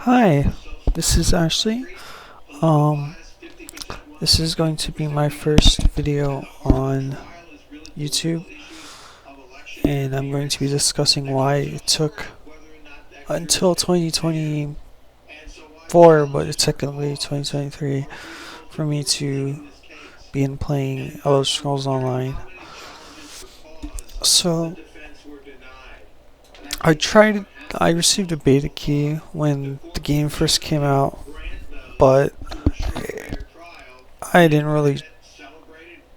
Hi, this is Ashley. Um, this is going to be my first video on YouTube, and I'm going to be discussing why it took until 2024, but it's technically 2023, for me to begin playing Elder Scrolls Online. So, I received a beta key when the game first came out, but I didn't really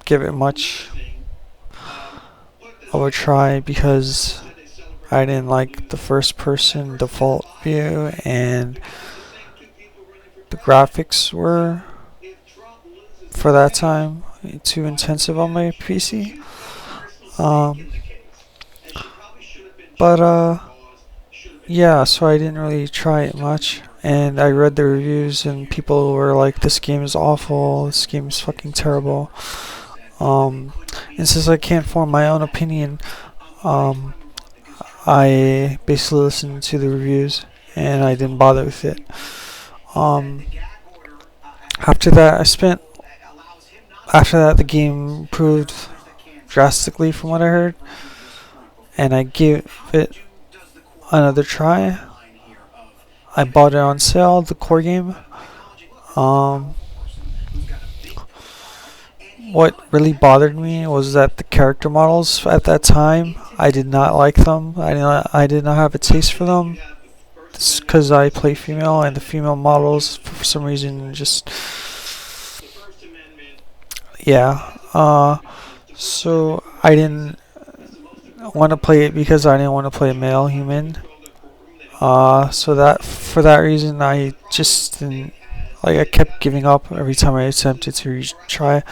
give it much of a try because I didn't like the first person default view, and the graphics were, for that time, too intensive on my PC. Um, but yeah, so I didn't really try it much, and I read the reviews and people were like, this game is awful, this game is fucking terrible. And since I can't form my own opinion, um, I basically listened to the reviews and I didn't bother with it. Um, after that, the game improved drastically from what I heard, and I gave it another try. I bought it on sale, the core game. Um, what really bothered me was that the character models at that time, I did not like them. I did not have a taste for them. Because I play female, and the female models, for some reason, just, yeah. So I didn't want to play it because I didn't want to play a male human. So that for that reason, I just didn't, like, I kept giving up every time I attempted to retry.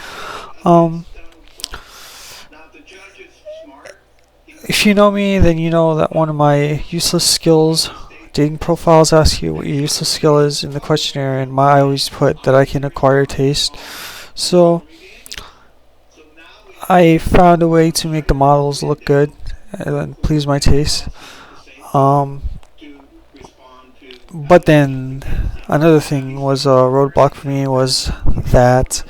If you know me, then you know that one of my useless skills, dating profiles ask you what your useless skill is in the questionnaire, and I always put that I can acquire taste. So I found a way to make the models look good and please my taste. But then another thing was a roadblock for me was that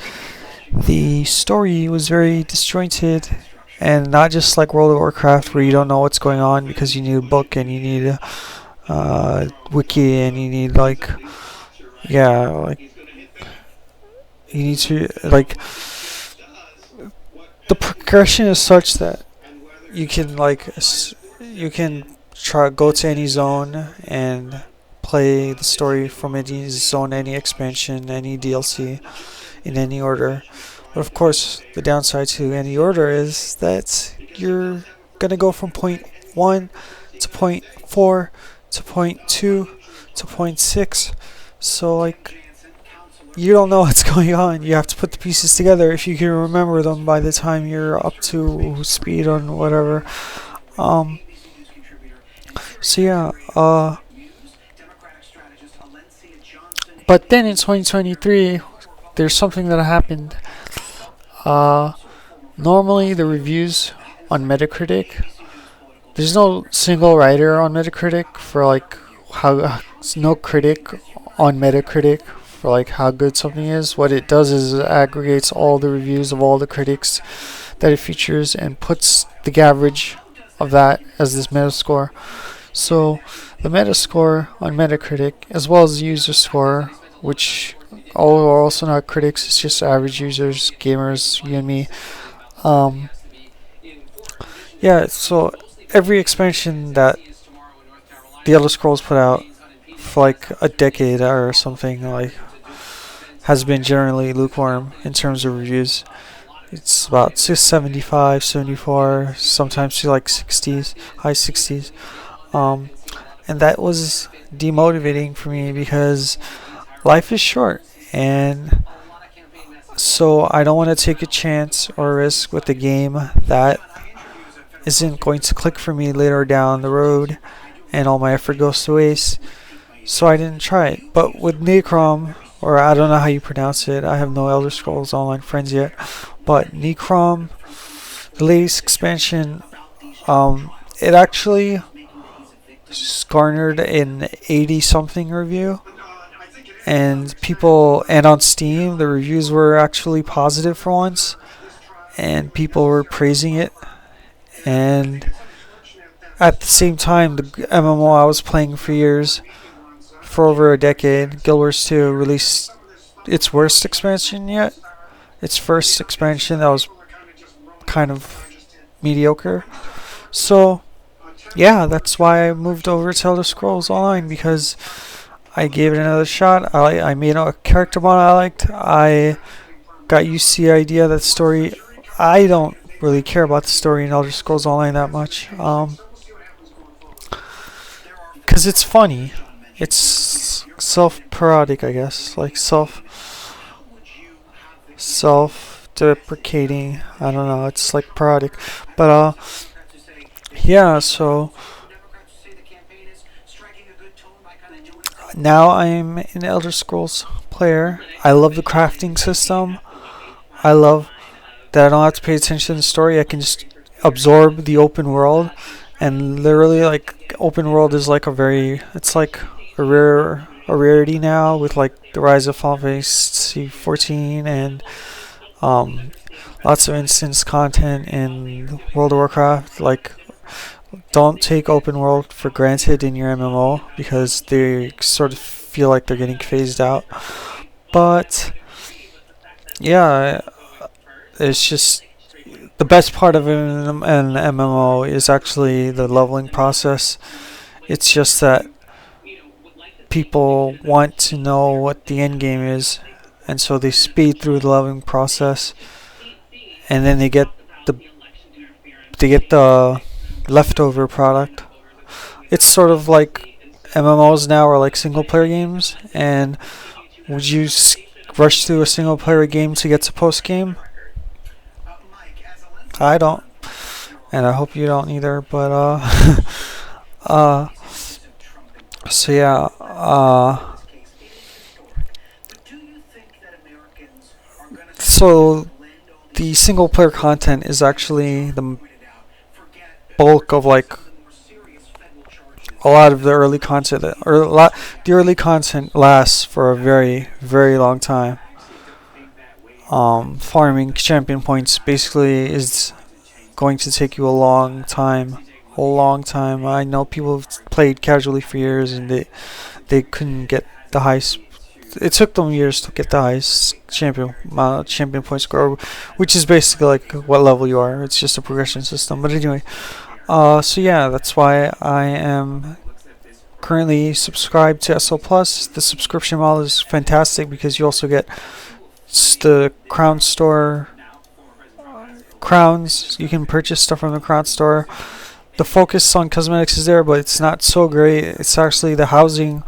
the story was very disjointed, and not just like World of Warcraft where you don't know what's going on because you need a book and you need a wiki and you need, like, yeah, like, you need to, like, the progression is such that you can, like, you can try go to any zone and play the story from any zone, any expansion, any DLC, in any order. But of course, the downside to any order is that you're gonna go from point 1 to point 4 to point 2 to point 6. So, like, you don't know what's going on. You have to put the pieces together if you can remember them by the time you're up to speed on whatever. Um, so yeah, but then in 2023, there's something that happened. Uh, Normally the reviews on Metacritic, there's no single writer on Metacritic for, like, how, no critic on Metacritic for, like, how good something is. What it does is it aggregates all the reviews of all the critics that it features and puts the average of that as this Metascore. So the Metascore on Metacritic, as well as the user score, which all are also not critics, it's just average users, gamers, you and me. Yeah, so every expansion that the Elder Scrolls put out for like a decade or something, like, has been generally lukewarm in terms of reviews. It's about 675, 74, sometimes to like 60s, high 60s. And that was demotivating for me because life is short, and so I don't want to take a chance or risk with a game that isn't going to click for me later down the road, and all my effort goes to waste. So I didn't try it. But with Necrom, or I don't know how you pronounce it, I have no Elder Scrolls Online friends yet, but Necrom, the latest expansion, it actually garnered an 80 something review, and on Steam the reviews were actually positive for once, and people were praising it. And at the same time, the MMO I was playing for years, for over a decade, Guild Wars 2 released its worst expansion yet. Its first expansion that was kind of mediocre. So yeah, that's why I moved over to Elder Scrolls Online, because I gave it another shot. I made a character model I liked. I got used to the idea that story. I don't really care about the story in Elder Scrolls Online that much, because it's funny. It's self-parodic, I guess, like self-deprecating. I don't know. It's like parodic, but yeah. So now I'm an Elder Scrolls player. I love the crafting system. I love that I don't have to pay attention to the story. I can just absorb the open world, and literally, like, open world is like it's like a rarity now, with like the rise of Final Fantasy 14 and lots of instance content in World of Warcraft. Like, don't take open world for granted in your MMO, because they sort of feel like they're getting phased out. But yeah, it's just the best part of an MMO is actually the leveling process. It's just that people want to know what the end game is, and so they speed through the leveling process, and then they get the leftover product. It's sort of like MMOs now are like single player games, and would you rush through a single player game to get to post game? I don't, and I hope you don't either. But so yeah, so the single player content is actually the bulk of like a lot of the early content, the early content lasts for a very, very long time. Farming champion points basically is going to take you a long time. A long time. I know people have played casually for years, and they couldn't get the highest. It took them years to get the highest champion point score, which is basically like what level you are. It's just a progression system. But anyway, so yeah, that's why I am currently subscribed to SL Plus. The subscription model is fantastic, because you also get the Crown Store crowns. You can purchase stuff from the Crown Store. The focus on cosmetics is there, but it's not so great. It's actually the housing.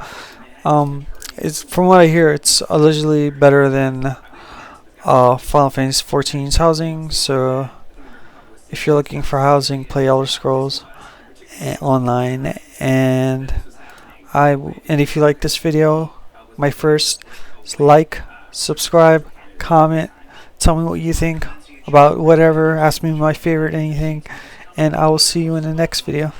It's, from what I hear, it's allegedly better than Final Fantasy 14's housing. So if you're looking for housing, play Elder Scrolls Online. And if you like this video, my first, like, subscribe, comment, tell me what you think about whatever, ask me my favorite anything, and I will see you in the next video.